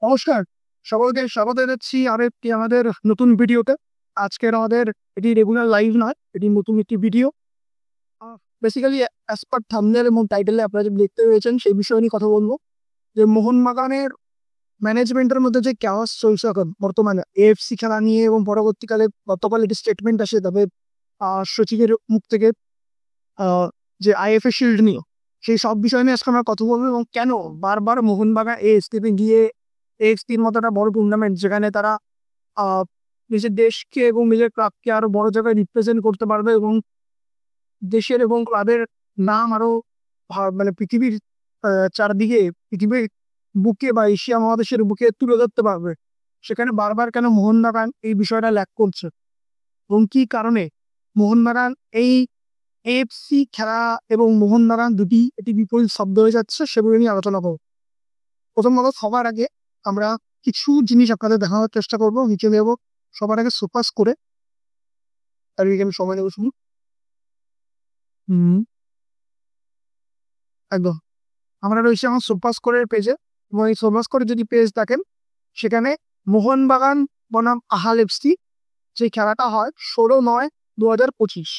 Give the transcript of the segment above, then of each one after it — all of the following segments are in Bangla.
নমস্কার, সকলকে স্বাগত জানাচ্ছি আরেকটি আমাদের নতুন ভিডিওতে। আজকের আমাদের এটি রেগুলার লাইভ নয়, এটি নতুন একটি video. Basically as per thumbnail এবং টাইটেলে আপনারা যে দেখতে পেয়েছেন সেই বিষয় নিয়ে কথা বলবো, যে মোহনবাগানের ম্যানেজমেন্টের মধ্যে যে ক্যাওয়াস চলছে এখন বর্তমানে এএফসি খেলা নিয়ে, এবং পরবর্তীকালে গতকাল একটি স্টেটমেন্ট আসে তবে সচিবের মুখ থেকে যে আইএফএ শিল্ড নিয়ে, সেই সব বিষয় নিয়ে আজকে আমরা কথা বলবো। এবং কেন বারবার মোহনবাগান এএফসিতে গিয়ে এএফসির মতো একটা বড় টুর্নামেন্ট, যেখানে তারা নিজের দেশকে এবং নিজের ক্লাবকে আরো বড় জায়গায় রিপ্রেজেন্ট করতে পারবে এবং দেশের এবং ক্লাবের নাম আরো মানে পৃথিবীর চারদিকে, পৃথিবীর বুকে বা এশিয়া মহাদেশের বুকে তুলে ধরতে পারবে, সেখানে বারবার কেন মোহনবাগান এই বিষয়টা ল্যাক করছে এবং কি কারণে মোহনবাগান এই এএফসি খেলা এবং মোহনবাগান দুটি এটি বিপরীত শব্দ হয়ে যাচ্ছে, সেগুলো নিয়ে আলোচনা করব। প্রথমত সবার আগে আমরা কিছু জিনিস আপনাদের দেখানোর চেষ্টা করবো, নিচে দেবো সবার আগে সোপাস করে, আর আমি সময় নেবো শুনুন। একদম আমরা রয়েছি আমার সোপাস করে পেজে, এবং এই সোপাস করে যদি পেজ দেখেন, সেখানে মোহনবাগান বনাম আহাল এফসি যে খেলাটা হয় 16/9/2025,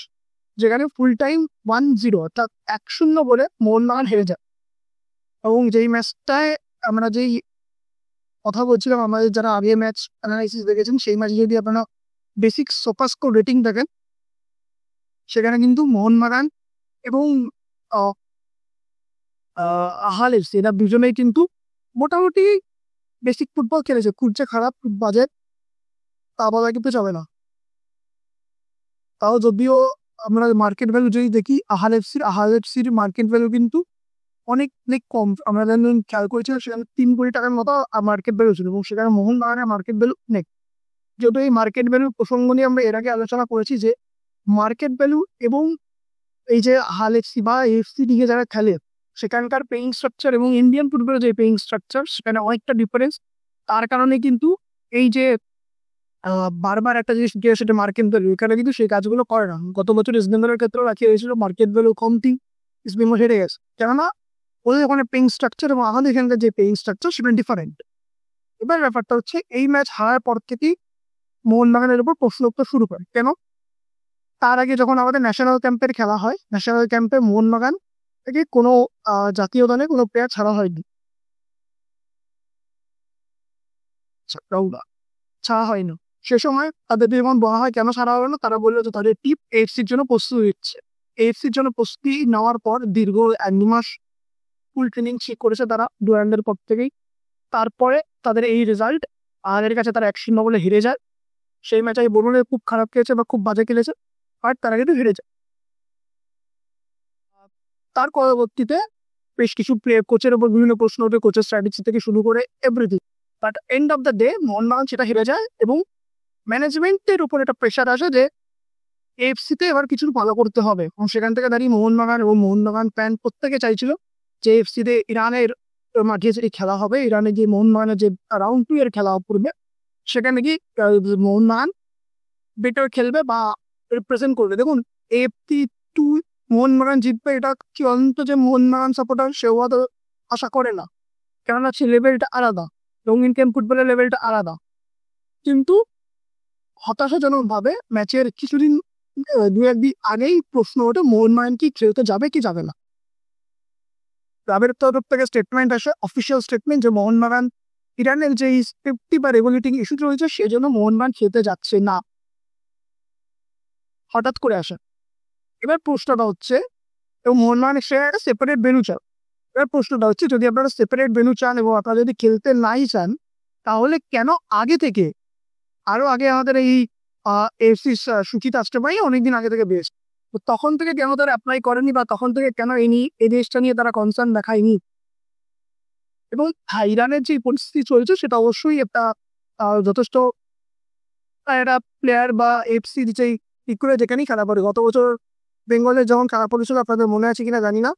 যেখানে ফুল টাইম 1-0 অর্থাৎ 1-0 বলে মোহনবাগান হেরে যায়। এবং যেই ম্যাচটায় আমরা যেই কথা বলছিলাম, আমাদের যারা আগে ম্যাচ অ্যানালাইসিস দেখেছেন, সেই ম্যাচে যদি আপনারা বেসিক সোফাস্কোর রেটিং দেখেন, সেখানে কিন্তু মোহনবাগান এবং আহাল এফসি এরা দুজনেই কিন্তু মোটামুটি বেসিক ফুটবল খেলেছে, খুব যে খারাপ বাজে তা বলা কিন্তু যাবে না। তাও যদিও আমরা মার্কেট ভ্যালু যদি দেখি, আহাল এফসির মার্কেট ভ্যালু কিন্তু অনেক অনেক কম। আমরা যেমন খেয়াল করেছিলাম, সেখানে 3 কোটি টাকার মতো মার্কেট ভ্যালু ছিল, এবং সেখানে মোহনবাগানের মার্কেট ভ্যালু অনেক। যেহেতু এই মার্কেট ভ্যালুর প্রসঙ্গ নিয়ে আমরা এর আগে আলোচনা করেছি, যে মার্কেট ভ্যালু এবং এই যে আহাল এফসি বা এএফসি লিগে যারা খেলে, সেখানকার পেইং স্ট্রাকচার এবং ইন্ডিয়ান ফুটবলের যে পেইং স্ট্রাকচার, সেখানে অনেকটা ডিফারেন্স। তার কারণে কিন্তু এই যে বারবার একটা জিনিস সেটা মার্কেট ভ্যালু, এখানে কিন্তু সেই কাজগুলো করে না। গত বছর ইস্ট বেঙ্গলের ক্ষেত্রেও রাখি হয়েছিল, মার্কেট ভ্যালু কমতি ইস্ট বেঙ্গল হেরে গেছে, কেননা ওদের ওখানে পেইং স্ট্রাকচার এবং আমাদের এখানকার যে পেইং স্ট্রাকচার সেটা ডিফারেন্ট। এবার ব্যাপারটা হচ্ছে, এই ম্যাচ হারার পর থেকেই মোহনবাগানের উপর প্রশ্ন উঠতে শুরু করে। কেন? তার আগে যখন আমাদের ন্যাশনাল ক্যাম্পের খেলা হয়, ন্যাশনাল ক্যাম্পে মোহনবাগান থেকে কোনো জাতীয় দলে কোনো প্লেয়ার ছাড়া হয়নি, ছাড়া হয়নি। সে সময় তাদের যখন বলা হয় কেন ছাড়া হবে না, তারা বললো যে তাদের টিম এএফসির জন্য প্রস্তুতি নিচ্ছে। এএফসির জন্য প্রস্তুতি নেওয়ার পর দীর্ঘ 1-2 মাস ফুল ট্রেনিং ঠিক করেছে তারা ডুরান্ডের পর থেকেই। তারপরে তাদের এই রেজাল্ট, আর এর কাছে তারা 1-0 বলে হেরে যায়। সেই ম্যাচে বলুন খুব খারাপ খেলেছে বা খুব বাজে খেলেছে, আর তারা কিন্তু হেরে যায়। তার পরবর্তীতে বেশ কিছু কোচের উপর বিভিন্ন প্রশ্ন ওঠে, কোচের স্ট্র্যাটেজি থেকে শুরু করে everything. But end of the day Mohun Bagan সেটা হেরে যায়, এবং ম্যানেজমেন্টের উপর একটা প্রেশার আসে যে এএফসিতে এবার কিছু ভালো করতে হবে। এবং সেখান থেকে দাঁড়িয়ে মোহনবাগান এবং মোহনবাগান ফ্যান প্রত্যেকে চাইছিল যে এএফসিতে ইরানের মাঠে যে খেলা হবে, ইরানে গিয়ে মোহনবাগানের যে রাউন্ড 2 এর খেলা পড়বে, সেখানে গিয়ে মোহনবাগান বেটার খেলবে বা রিপ্রেজেন্ট করবে। দেখুন, এএফসি 2 মোহনবাগান জিতবে, এটা কি অন্ত যে মোহনবাগান সাপোর্টার সেও হয়তো আশা করে না, কেননা সে লেভেলটা আলাদা, রঙিন ক্যাম্প ফুটবলের লেভেলটা আলাদা। কিন্তু হতাশাজনকভাবে ম্যাচের কিছুদিন 2-1 দিন আগেই প্রশ্ন ওঠে মোহনবাগান কি খেলতে যাবে কি যাবে না। ক্লাবের তরফ থেকে স্টেটমেন্ট আসে, অফিসিয়াল স্টেটমেন্ট, যে মোহনবাগান ইরানের যে সেফটি বা রেগুলেটিং ইস্যু রয়েছে সেজন্য মোহনবাগান খেলতে যাচ্ছে না, হঠাৎ করে আসে। এবার প্রশ্নটা হচ্ছে, এবং মোহনবাগান সে একটা সেপারেট ভেন্যু চান। এবার প্রশ্নটা হচ্ছে, যদি আপনারা সেপারেট ভেন্যু চান এবং আপনারা যদি খেলতে নাই চান, তাহলে কেন আগে থেকে, আরো আগে আমাদের এই এএফসি সুচিত আসতে পারি অনেকদিন আগে থেকে বেশ, তো তখন থেকে কেন তারা অ্যাপ্লাই করেনি, বা তখন থেকে কেন এই দেশটা নিয়ে তারা কনসার্ন দেখায়নি? এবং ইরানের যে পরিস্থিতি চলছে, সেটা অবশ্যই একটা যথেষ্ট একটা প্লেয়ার বা এফসি যেই ঠিক করে যেখানেই খেলা পড়ে। গত বছর বেঙ্গলের যখন খেলা পড়েছিল, আপনাদের মনে আছে কিনা জানি না,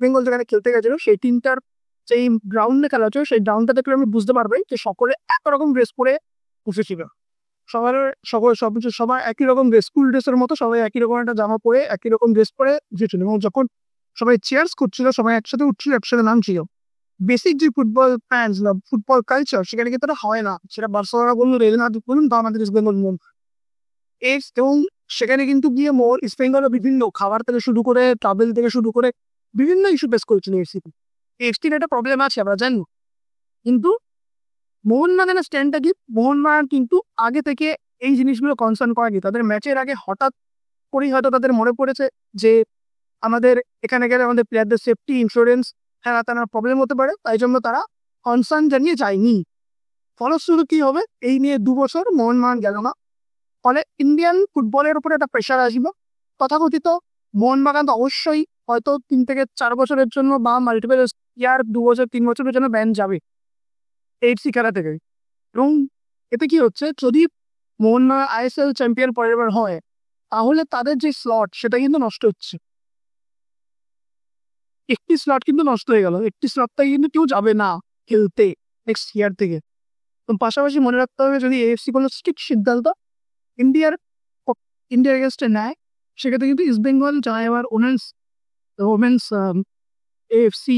বেঙ্গল যেখানে খেলতে গেছিল সেই টিমটার যেই গ্রাউন্ডে খেলা হচ্ছে, সেই গ্রাউন্ডটা দেখলে আমি বুঝতে পারবেন যে সকলে একরকম ড্রেস পরে বসেছিল। সবাই একই রকম ড্রেস, স্কুল ড্রেসের মতো সবাই একই রকম একটা জামা পরে একই রকম ড্রেস পরে বসেছিল। এবং যখন সবাই চেয়ার্স করছিল, সবাই একসাথে উঠছিল, একসাথে নামছিল। বেসিক যে ফুটবল ফ্যান্স বা ফুটবল কালচার সেখানে কিন্তু এটা হয় না। সেটা বার্সেলোনা বলুন, রিয়াল মাদ্রিদ বলুন বা আমাদের ইস্ট বেঙ্গল বলুন। এবং সেখানে কিন্তু গিয়ে ইস্ট বেঙ্গলের বিভিন্ন খাবার থেকে শুরু করে ট্রাভেল থেকে শুরু করে বিভিন্ন ইস্যু ফেস করেছিল এফসি। এফসির একটা প্রবলেম আছে আমরা জানি, কিন্তু মোহনবাগানের স্ট্যান্ডটা কি, মোহনবাগান কিন্তু আগে থেকে এই জিনিসগুলো কনসার্ন করেনি। তাদের ম্যাচের আগে হঠাৎ করেই হয়তো তাদের মনে পড়েছে যে আমাদের এখানে গেলে আমাদের প্লেয়ারদের সেফটি ইন্স্যুরেন্স হ্যাঁ তার প্রবলেম হতে পারে, তাই জন্য তারা কনসার্ন জানিয়ে যায়নি। ফলস্বরূপ কি হবে, এই নিয়ে 2 বছর মোহনবাগান গেল না। ফলে ইন্ডিয়ান ফুটবলের উপরে একটা প্রেশার আসবে। তথাকথিত মোহনবাগান তো অবশ্যই হয়তো 3 থেকে 4 বছরের জন্য বা মাল্টিপল ইয়ার 2 বছর 3 বছরের জন্য ব্যান যাবে এফসি খেলা থেকে। এবং এতে কি হচ্ছে, যদি মোহনবাগান আইএসএল চ্যাম্পিয়ন পরের বার হয় তাহলে তাদের যে স্লট সেটা কিন্তু নষ্ট হচ্ছে। একটি স্লট কিন্তু নষ্ট হয়ে গেল, একটি স্লটটা কিন্তু কেউ যাবে না খেলতে নেক্সট ইয়ার থেকে। তো পাশাপাশি মনে রাখতে হবে, যদি এএফসি কোনো স্ট্রিক্ট সিদ্ধান্ত ইন্ডিয়ার ইন্ডিয়ার এগেনস্টে নেয়, সেক্ষেত্রে কিন্তু ইস্ট বেঙ্গল যারা এবার ওমেন্স এএফসি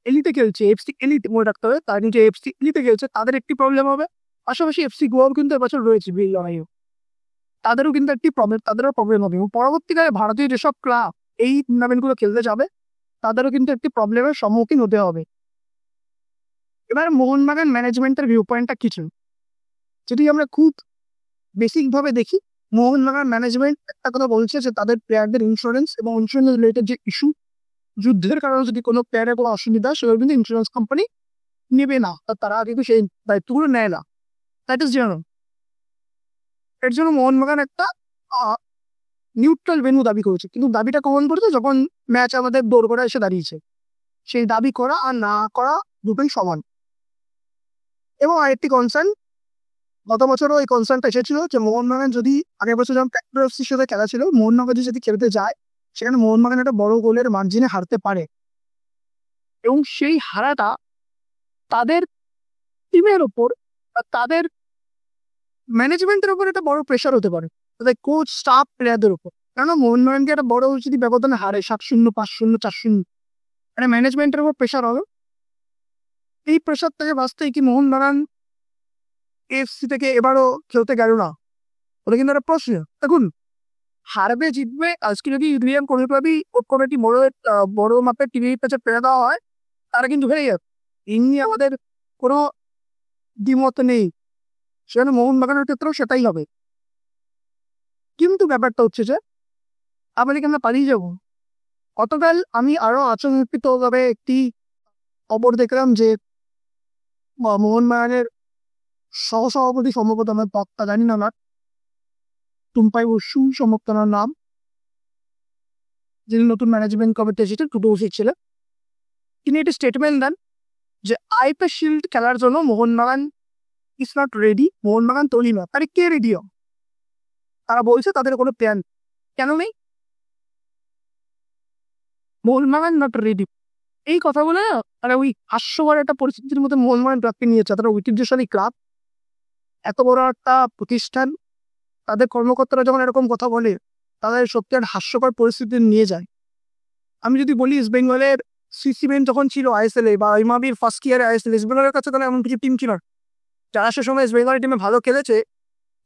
এলিতে খেলছে, এফসি এলিট মনে রাখতে হবে, তারা কিন্তু এফসি এলিতে খেলছে, তাদের একটি প্রবলেম হবে। পাশাপাশি এফসি গোয়াও কিন্তু এবছর রয়েছে বিল লড়াইও, তাদেরও কিন্তু একটি প্রবলেম, তাদেরও প্রবলেম হবে। এবং পরবর্তীকালে ভারতীয় যেসব ক্লাব এই টুর্নামেন্টগুলো খেলতে যাবে তাদেরও কিন্তু একটি প্রবলেমের সম্মুখীন হতে হবে। এবার মোহনবাগান ম্যানেজমেন্টের ভিউ পয়েন্টটা কিছু যদি আমরা খুব বেসিকভাবে দেখি, মোহনবাগান ম্যানেজমেন্ট একটা কথা বলছে যে তাদের প্লেয়ারদের ইন্স্যুরেন্স এবং ইন্স্যুরেন্স রিলেটেড যে ইস্যু, যুদ্ধের কারণে যদি কোনো প্লেয়ারের কোনো অসুবিধা, সেগুলো কিন্তু ইন্স্যুরেন্স কোম্পানি নেবে না, তারা কিন্তু সেই দায়িত্বগুলো নেয় না। দ্যাট ইজ জানো, এর জন্য মোহনবাগান একটা নিউট্রাল ভেন্যু দাবি করেছে। কিন্তু দাবিটা কখন করেছে, যখন ম্যাচ আমাদের দোরগোড়া এসে দাঁড়িয়েছে। সেই দাবি করা আর না করা দুটোই সমান। এবং আরেকটি কনসার্ন, গত বছরও এই কনসার্নটা এসেছিল যে মোহনবাগান যদি আগের বছর যখন ট্র্যাক্টর এফসির সাথে খেলা ছিল, মোহনবাগান যদি খেলতে যায় সেখানে মোহনবাগান একটা বড় গোলের মার্জিনে হারতে পারে, এবং সেই হারাটা তাদের টিমের ওপর বা তাদের ম্যানেজমেন্টের উপর একটা বড় প্রেশার হতে পারে, তাদের কোচ স্টাফ প্লেয়ারদের উপর। কেননা মোহনবাগানকে একটা বড় যদি ব্যবধানে হারে 7-0, 5-0, 4-0, মানে ম্যানেজমেন্টের উপর প্রেশার হবে। এই প্রেশার থেকে বাঁচতেই কি মোহনবাগান এফসি থেকে এবারও খেলতে গেল না? ওটা কিন্তু একটা প্রশ্ন। দেখুন, হারবে জিতবে, আজকে যদি ইউনিয়ন কমিটি বড় মাপের টিভির কাছে ফেলে দেওয়া হয়, তারা কিন্তু হেরে যাবে। এই নিয়ে আমাদের কোনো দ্বিমত নেই, সেখানে মোহনবাগানের ক্ষেত্রেও সেটাই হবে। কিন্তু ব্যাপারটা হচ্ছে যে আমরা কি আমরা পালিয়ে যাবো? গতকাল আমি আরো আচমকিতভাবে একটি খবর দেখলাম যে মোহনবাগানের সহসভাপতি, সম্ভবত আমার পদটা জানি না, আমার টুম্পাই বসু সম্ভবত ওনার নাম, যিনি নতুন ম্যানেজমেন্ট কমিটি এসেছেন, টুটু ওসির ছিলেন, তিনি একটি স্টেটমেন্ট দেন যে আইপিএল শিল্ড খেলার জন্য Mohun Bagan is not ready, Mohun Bagan তৈরি না। তাহলে কে রেডি? তারা বলছে তাদের কোনো প্ল্যান কেন নেই, মোহনবাগান নট রেডি। এই কথা বলে তারা ওই হাস্যকর একটা পরিস্থিতির মধ্যে মোহনবাগান ক্লাবকে নিয়েছে। তারা ঐতিহ্যশালী ক্লাব, এত বড় একটা প্রতিষ্ঠান, তাদের কর্মকর্তারা যখন এরকম কথা বলে তাদের সত্যি একটা হাস্যকর পরিস্থিতি নিয়ে যায়। আমি যদি বলি, ইস্ট বেঙ্গলের সিসিবেন যখন ছিল আইএসএল এ বা ইমাবির ফার্স্ট ইয়ারে আইএসএল, ইস্ট বেঙ্গলের কাছে তাহলে এমন কিছু টিম ছিল না। যারা সে সময় ইস্ট বেঙ্গলের টিমে ভালো খেলেছে,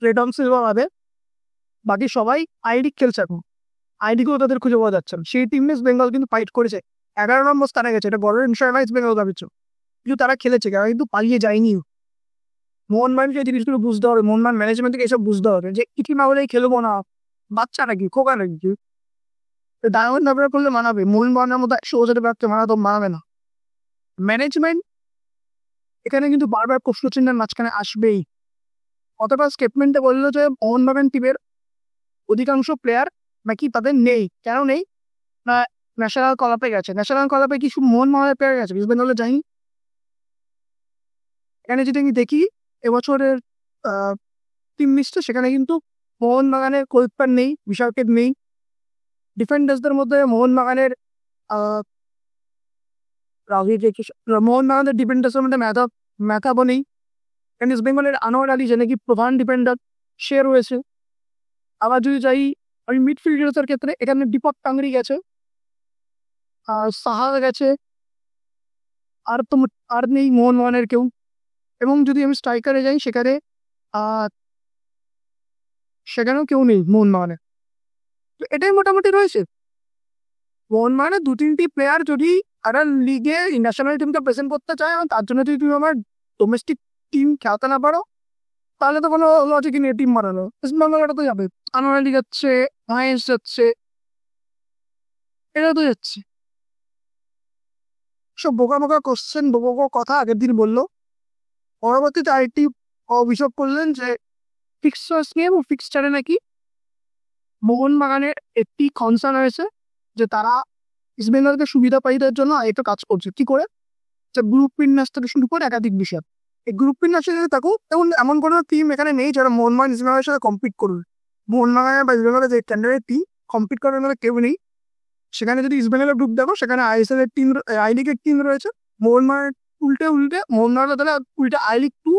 রেডন সিলভা বাদে বাকি সবাই আইডি খেলছে। এখন আইডিকেও তাদের খুঁজে পাওয়া যাচ্ছে না। সেই টিম ইস্ট বেঙ্গল কিন্তু ফাইট করেছে, 11 নম্বর স্থানে গেছে, এটা বড় বিষয় না ইস্ট বেঙ্গল ভাবিছ, কিন্তু তারা খেলেছে, তারা কিন্তু পালিয়ে যায়নি। মোহনবাগানকে এই জিনিসগুলো বুঝতে হবে, মোহনবাগান ম্যানেজমেন্টকে এসব বুঝতে হবে যে কিছু না হলেই খেলবো না, বাচ্চা নাকি, খোকা নাকি, ডায়মন্ড ব্যবহার করলে মানাবে। মোহনবাগানের মতো 100 বছরের ব্যবসা মানাবে না। ম্যানেজমেন্ট এখানে কিন্তু বারবার প্রশ্ন চিহ্নের মাঝখানে আসবেই। অতটা স্টেটমেন্টে বললো যে মোহনবাগান টিমের অধিকাংশ প্লেয়ার নাকি তাদের নেই। কেন নেই না, ন্যাশনাল কলাপে গেছে। ন্যাশনাল কলাপে কিছু মোহনবাগানের প্লেয়ার গেছে, ইস্ট বেঙ্গলে যায়নি। এখানে যদি আমি দেখি এবছরের টিম লিস্টে, সেখানে কিন্তু মোহনবাগানের কোলপার নেই, বিশালকের নেই। ডিফেন্ডার্সদের মধ্যে মোহনবাগানের ডিফেন্ডার্সের মধ্যে ম্যাথাবো নেই। এখানে ইস্ট বেঙ্গলের আনোয়ার আলী, যে নাকি প্রধান ডিফেন্ডার, সে রয়েছে। আবার যদি যাই আমি মিডফিল্ডার্সের ক্ষেত্রে, এখানে দীপক টাংরি গেছে, সাহা গেছে, আর তো আর নেই মোহনবাগানের কেউ। এবং যদি আমি স্ট্রাইকারে যাই সেখানেও কেউ নেই মোহনবাগানের। তো এটাই মোটামুটি রয়েছে। মোহনবাগানের 2-3টি প্লেয়ার যদি একটা লিগে ন্যাশনাল টিমকে প্রেজেন্ট করতে চায় এবং তার জন্য যদি তুমি আমার ডোমেস্টিক টিম খেলতে না পারো, তাহলে তো কোনো লজিকই নেই টিম বানানো। ইস্টবেঙ্গলটা তো যাবে, আনোয়ার আলী যাচ্ছে, মাহেশ যাচ্ছে, এটা তো যাচ্ছে। সব বোকা বোকা কোশ্চেন, বোকা কথা আগের দিন বললো। পরবর্তীতে আরেকটি অভিযোগ করলেন যে ফিক্সার্স নিয়ে এবং ফিক্সচারে নাকি মোহনবাগানের একটি কনসার্ন হয়েছে যে তারা ইস্টবেঙ্গলকে সুবিধা পাইদের জন্য আরেকটা কাজ করছে। কি করে? যে গ্রুপ বিন্যাস থেকে শুরু করে একাধিক বিষয়। এই গ্রুপ বিন্যাসে যদি থাকুক, এবং এমন কোনো টিম এখানে নেই যারা মোহনবাগান ইস্টবেঙ্গলের সাথে কম্পিট করবে। মোহনবাগানের বা ইস্টবেঙ্গলের যে স্ট্যান্ডার্ডের টিম কম্পিট করার মধ্যে কেউ নেই। সেখানে যদি ইস্টবেঙ্গলের গ্রুপ দেখো, সেখানে আইএসএল এর টিম, আই লিগের টিম রয়েছে। মোহনবাগানের উল্টে মোহনবাগানের তাহলে উল্টে আই লিগ 2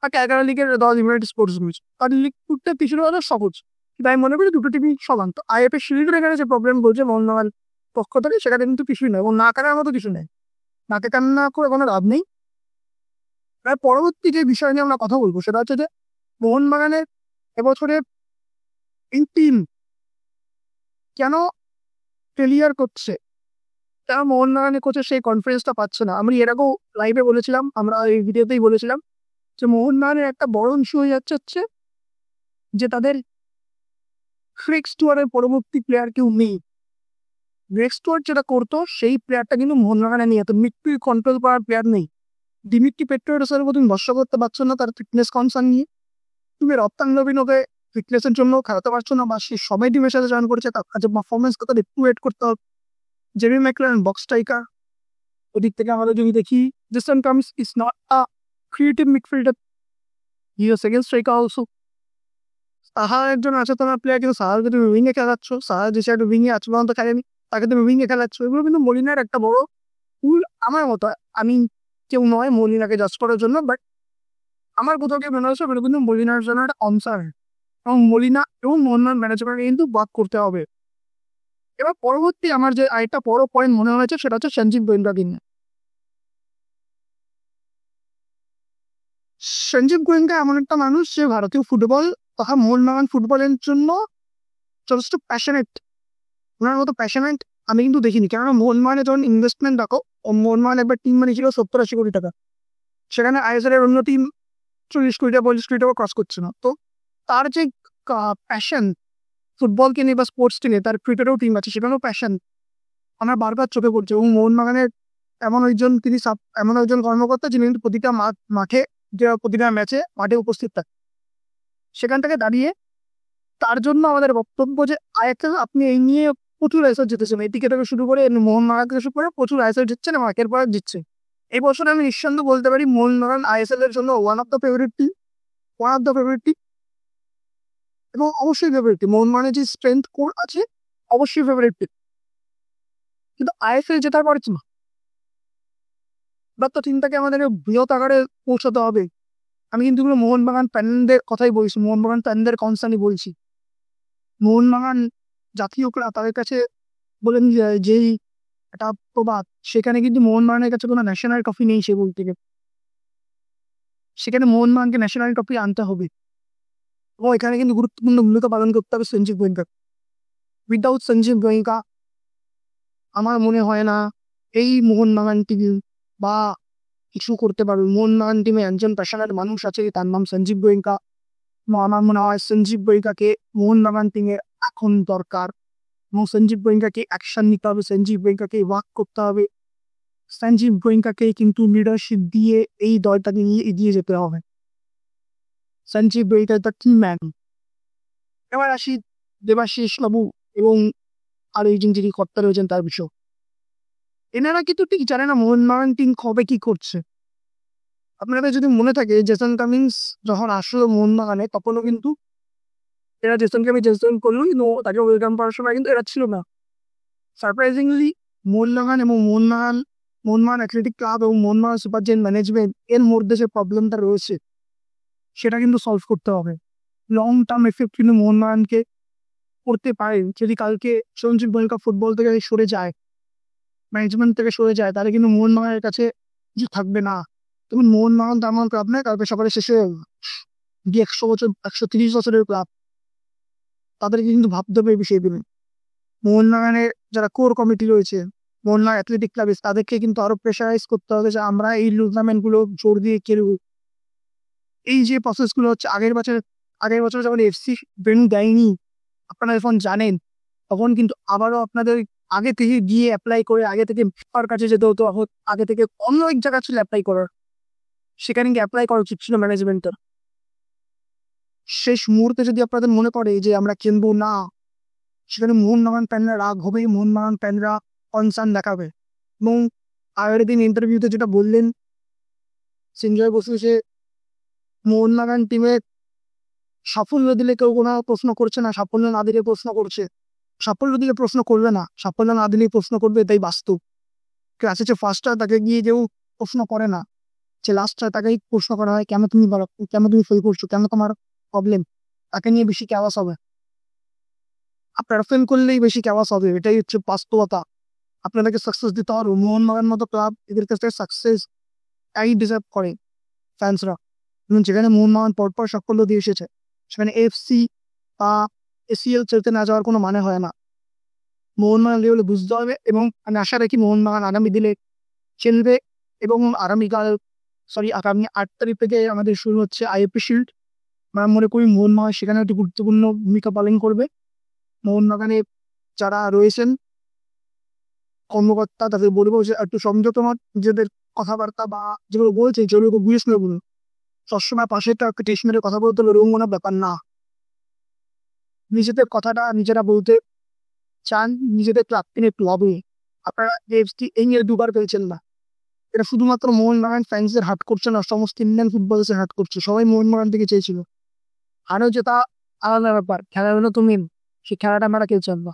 আর ক্যালকাটা লিগের দল ইউনাইটেড স্পোর্টস রয়েছে। আর লিগ 2তে পিছনে হলো সহজ। তাই মনে করি দুটো টিমই সমান। তো আইএফএ শিল্ডের এখানে যে প্রবলেম বলছে মোহনবাগান পক্ষ থেকে, সেখানে কিন্তু কিছুই নয় এবং না কানার মতো কিছু নেই। নাকে কান্না করে কোনো লাভ নেই। তার পরবর্তী যে বিষয় নিয়ে আমরা কথা বলবো সেটা হচ্ছে যে মোহনবাগানের এবছরে এই টিম কেন ফেলিয়ার করছে, কেন মোহনবাগানের কোচের সেই কনফিডেন্সটা পাচ্ছে না। আমি এর আগেও লাইভে বলেছিলাম, আমরা এই ভিডিওতেই বলেছিলাম যে মোহনবাগানের একটা বড় ইস্যু হয়ে যাচ্ছে যে তাদের গ্রেগ স্টুয়ার্টের পরবর্তী প্লেয়ার কেউ নেই। গ্রেগ স্টুয়ার্ট যেটা করতো সেই প্লেয়ারটা কিন্তু মোহনবাগানে নিয়ে, তো মিডফিল্ড কন্ট্রোল করার প্লেয়ার নেই। দিমিত্রি পেট্রোয়েডসের উপর তুমি ভরসা করতে পারছো না তার ফিটনেস কনসার্ন নিয়ে। তুমি রপ্তান নবীনকে ফিটনেসের জন্য খেলাতে পারছো না, বা সে সবাই টিমের সাথে জয়েন করেছে, তার কাছে পারফরমেন্স কথা একটু ওয়েট করতে হবে। জেমি ম্যাকলারেন বক্স স্ট্রাইকার, ওদিক থেকে আমাদের যদি দেখি Jason Cummins is not a creative midfielder, he is second striker also. Saha একজন আছে তোমার প্লেয়ার, কিন্তু সাহাকে তুমি উইংয়ে খেলাচ্ছ, সাহা যে একটা উইংয়ে আছে পর্যন্ত খেলেনি, তাকে তুমি উইংয়ে খেলাচ্ছ। এগুলো কিন্তু মলিনার একটা বড় ভুল আমার মতো। আমি কেউ নয় মলিনাকে জাজ করার জন্য, বাট আমার কোথাও কেউ মনে হচ্ছে কিন্তু মলিনার জন্য একটা অনসার, এবং মলিনা এবং মোহনবাগান ম্যানেজমেন্টকে কিন্তু বাদ করতে হবে। এবার পরবর্তী আমার যে আরেকটা বড় পয়েন্ট মনে হয়েছে সেটা হচ্ছে সঞ্জীব গোয়েঙ্কাকে নিয়ে। সঞ্জীব গোয়েঙ্কা এমন একটা মানুষ যে ভারতীয় ফুটবল তথা মোহনবাগান ফুটবলের জন্য যথেষ্ট প্যাশনেট। ওনার মতো প্যাশনেট আমি কিন্তু দেখিনি। কেননা মোহনবাগানে যখন ইনভেস্টমেন্ট দেখো, মোহনবাগান একবার টিম বানিয়েছিল 70-80 কোটি টাকা, সেখানে আইএসএল এর অন্য টিম 40 কোটি টাকা 50 কোটি টাকা ক্রস করছে না। তো তার যে প্যাশন ফুটবলকে নিয়ে বা স্পোর্টসকে নিয়ে, তার ক্রিকেটেও টিম আছে, সেখানেও প্যাশন আমার বারবার চোখে পড়ছে। এবং মোহনবাগানের এমন একজন কর্মকর্তা যিনি কিন্তু প্রতিটা মাঠে, যে প্রতিটা ম্যাচে মাঠে উপস্থিত থাকে। সেখান থেকে দাঁড়িয়ে তার জন্য আমাদের বক্তব্য যে আইএসএল আপনি এই নিয়ে প্রচুর আইএসএল জিতেছেন, এটিকে থেকে শুরু করে মোহনবাগান থেকে শুরু করে প্রচুর আইএসএল জিতছেন এবং একের পর জিতছে। এই বছর আমি নিঃসন্দেহে বলতে পারি মোহনবাগান আইএসএল এর জন্য one of the favourite team. এবং অবশ্যই ফেভারিট টিম। মোহনবাগানের যে স্ট্রেংথ কোর আছে অবশ্যই ফেভারিট টিম, কিন্তু আইএসএল জেতার পরে না, এবার তো টিমটাকে আমাদের বৃহৎ আকারে পৌঁছাতে হবে। আমি কিন্তু মোহনবাগান প্যানেলদের কথাই বলছি, মোহনবাগান প্যানেলদের কনসার্নই বলছি। মোহনবাগান জাতীয় ক্লাব, তাদের কাছে বলেন যেই একটা প্রবাদ, সেখানে কিন্তু মোহনবাগানের কাছে কোনো ন্যাশনাল ট্রফি নেই। সে বলতে গেলে সেখানে মোহনবাগানকে ন্যাশনাল ট্রফি আনতে হবে এবং এখানে কিন্তু গুরুত্বপূর্ণ ভূমিকা পালন করতে হবে সঞ্জীব গোয়েঙ্কা। উইদাউট সঞ্জীব গোয়েঙ্কা আমার মনে হয় না এই মোহনবাগান টিম বা কিছু করতে পারবে। মোহনবাগান টিমে একজন প্যাশনেট মানুষ আছে, তার নাম সঞ্জীব গোয়েঙ্কা। আমার মনে হয় সঞ্জীব গোয়েঙ্কাকে মোহনবাগান টিমে এখন দরকার, এবং সঞ্জীব গোয়েঙ্কাকে অ্যাকশন নিতে হবে, সঞ্জীব গোয়েঙ্কাকে ওয়ার্ক করতে হবে, সঞ্জীব গোয়েঙ্কাকে কিন্তু লিডারশিপ দিয়ে এই দলটাকে নিয়ে এগিয়ে যেতে হবে। Sanjiv Goenka the team man. এবার আসি দেবাশিস বাবু এবং আর এই যিনি কর্তা রয়েছেন তার বিষয়। এনারা কিন্তু ঠিক জানে না মোহনবাগান টিম কবে কি করছে। আপনাদের যদি মনে থাকে জেসন কামিন্স যখন আসলো মোহনবাগানে, তখনও কিন্তু এরা জেসন করলো, কিন্তু তাকে ওয়েলকাম করার সময় কিন্তু এরা ছিল না। সারপ্রাইজিংলি মোহনবাগান এবং মোহনবাগান অ্যাথলেটিক ক্লাব এবং মোহনবাগান সুপার জেন ম্যানেজমেন্ট এর মধ্যে যে প্রবলেমটা রয়েছে সেটা কিন্তু সলভ করতে হবে। লং টার্ম এফেক্ট কিন্তু মোহনবাগানকে করতে পারে। যদি কালকে সঞ্জীব গোয়েঙ্কা ফুটবল থেকে সরে যায়, ম্যানেজমেন্ট থেকে সরে যায়, তাহলে কিন্তু মোহনবাগানের কাছে কিছু থাকবে না। তুমি মোহনবাগান তেমন ক্লাব নয়, কালকে সকালে শেষে 100 বছর 130 বছরের ক্লাব, তাদেরকে কিন্তু ভাবতে হবে এই বিষয়গুলো। মোহনবাগানের যারা কোর কমিটি রয়েছে, মোহনবাগান অ্যাথলেটিক ক্লাবে, তাদেরকে কিন্তু আরো প্রেশারাইজ করতে হবে যে আমরা এই টুর্নামেন্ট গুলো জোর দিয়ে খেলব। এই যে প্রসেস গুলো হচ্ছে, আগের বছর যখন এফসি ভেন্যু দেয়নি, আপনারা যখন জানেন, তখন কিন্তু আবারও আপনাদের আগে থেকে গিয়ে অ্যাপ্লাই করে, আগে থেকে ফিফার কাছে যেতে হতো, আগে থেকে অন্য এক জায়গা ছিল অ্যাপ্লাই করার, সেখানে গিয়ে অ্যাপ্লাই করা উচিত ছিল ম্যানেজমেন্টের। শেষ মুহূর্তে যদি আপনাদের মনে পড়ে যে আমরা খেলবো না, সেখানে মোহনবাগান ফ্যানরা রাগ হবে, মোহনবাগান ফ্যানরা কনসার্ন দেখাবে। এবং আগের দিন ইন্টারভিউতে যেটা বললেন সঞ্জয় বসু, সে মোহনবাগান টিমের সাফল্য দিলে কেউ কোনো প্রশ্ন করছে না, সাফল্য না দিলে প্রশ্ন করছে। সাফল্য দিলে প্রশ্ন করবে না, সাফল্য না দিলেই প্রশ্ন করবে, এটাই বাস্তব। ক্লাসে যে ফার্স্ট হয় তাকে গিয়ে কেউ প্রশ্ন করে না, যে লাস্ট হয় তাকেই প্রশ্ন করা হয়, কেন তুমি বলো, কেন তুমি ফেল করছো, কেন তোমার প্রবলেম, তাকে নিয়ে বেশি ক্যাওয়াস হবে। আপনারা ফেল করলেই বেশি ক্যাওয়াস হবে, এটাই হচ্ছে বাস্তবতা। আপনাদেরকে সাকসেস দিতে হবে। মোহনবাগান মতো ক্লাব এদের কাছে সাকসেস এই ডিজার্ভ করে ফ্যান্সরা। যেখানে মোহনবাগান পরপর সাফল্য দিয়ে এসেছে, সেখানে এফসি বা এসিএল চলতে না যাওয়ার কোনো মানে হয় না। মোহনবাগান লেভেলে বুঝতে হবে, এবং আমি আশা রাখি মোহনবাগান আগামী দিনে খেলবে। এবং আগামী 8 তারিখ থেকে আমাদের শুরু হচ্ছে আইএফএ শিল্ড। আমরা মনে করি মোহনবাগান সেখানে একটি গুরুত্বপূর্ণ ভূমিকা পালন করবে। মোহনবাগানে যারা রয়েছেন কর্মকর্তা, তাদের বলবো যে একটু সংযত হন, নিজেদের কথাবার্তা বা যেগুলো বলছে যেগুলো বুঝে শুনে বলুন। সবসময় পাশে একটা টেস্ট মেরে কথা বলতে হলে এরকম কোনো ব্যাপার না। নিজেদের কথাটা নিজেরা বলতে চান, নিজেদের ক্লাবকে ক্লাবে আপনারা এফসি এই নিয়ে 2বার পেয়েছেন না। এটা শুধুমাত্র মোহনবাগান ফ্যান্সদের হার্ট করছে না, সমস্ত ইন্ডিয়ান ফুটবলার্সের হার্ট করছে। সবাই মোহনবাগান থেকে চেয়েছিল, আরও যেটা আলাদা ব্যাপার। খেলা হলো তুমি, সেই খেলাটা আমরা কেউ চান না।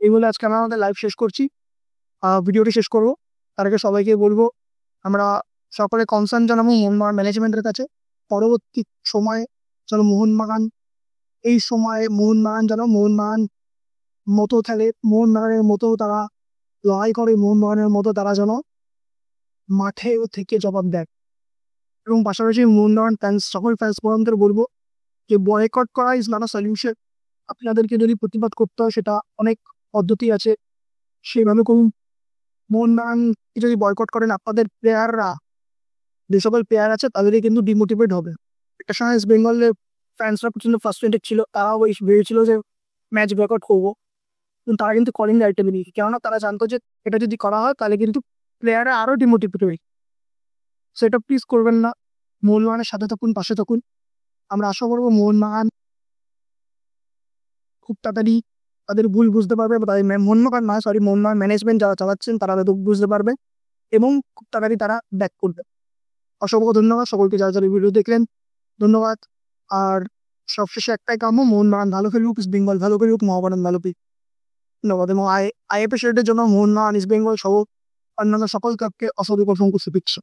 এই বলে আজকে আমরা আমাদের লাইভ শেষ করছি, ভিডিওটি শেষ করবো। তার আগে সবাইকে বলবো, আমরা সকলে কনসার্ন জানাবো মোহনবাগান ম্যানেজমেন্টের কাছে, পরবর্তী সময়ে যেন মোহনবাগান এই সময়ে মোহনবাগান যেন মোহনবাগান মতো খেলে, মোহনবাগানের মতো তারা লড়াই করে, মোহনবাগানের মতো তারা যেন মাঠে থেকে জবাব দেয়। এবং পাশাপাশি মোহনবাগান ফ্যান্স, সকল ফ্যান্স ফোরামদের বলবো যে বয়কট করা ইজ নট আ সলিউশন। আপনাদেরকে যদি প্রতিবাদ করতে হয়, সেটা অনেক পদ্ধতি আছে, সেইভাবে করুন। মোহনবাগানকে যদি বয়কট করেন, আপনাদের প্লেয়াররা, যে সকল প্লেয়ার আছে তাদেরই কিন্তু ডিমোটিভেট হবে। একটা সময় ইস্ট বেঙ্গলের ফ্যান্সরা প্রচন্ড ফ্রাস্ট্রেটেড ছিল, তারাও ভেবেছিল যে ম্যাচ বয়কট করবো, কিন্তু তারা কিন্তু কলিং রাইটটা বেরিয়েছে, কেননা তারা জানতো যে এটা যদি করা হয় তাহলে কিন্তু প্লেয়াররা আরও ডিমোটিভেট হবে। সেটা প্লিজ করবেন না। মোহনবাগানের সাথে থাকুন, পাশে থাকুন। আমরা আশা করবো মোহনবাগান খুব তাড়াতাড়ি তাদের ভুল বুঝতে পারবে, বা তাদের মোহনবাগান ম্যানেজমেন্ট যারা চালাচ্ছেন তারা তাদের বুঝতে পারবে, এবং খুব তাড়াতাড়ি তারা ব্যাক করবে। অসংখ্য ধন্যবাদ সকলকে যারা যারা ভিডিও দেখলেন, ধন্যবাদ। আর সবশেষে একটাই কাম্য, মোহনবাগান ভালো খেলুক, ইস্ট বেঙ্গল ভালো খেলুক, মোহামেডান ভালো খেলুক। ধন্যবাদ। এবং আইএফএ শিল্ডের জন্য মোহনবাগান, ইস্ট বেঙ্গল সহ অন্যান্য সকল ক্লাবকে অসংখ্য শুভেচ্ছা।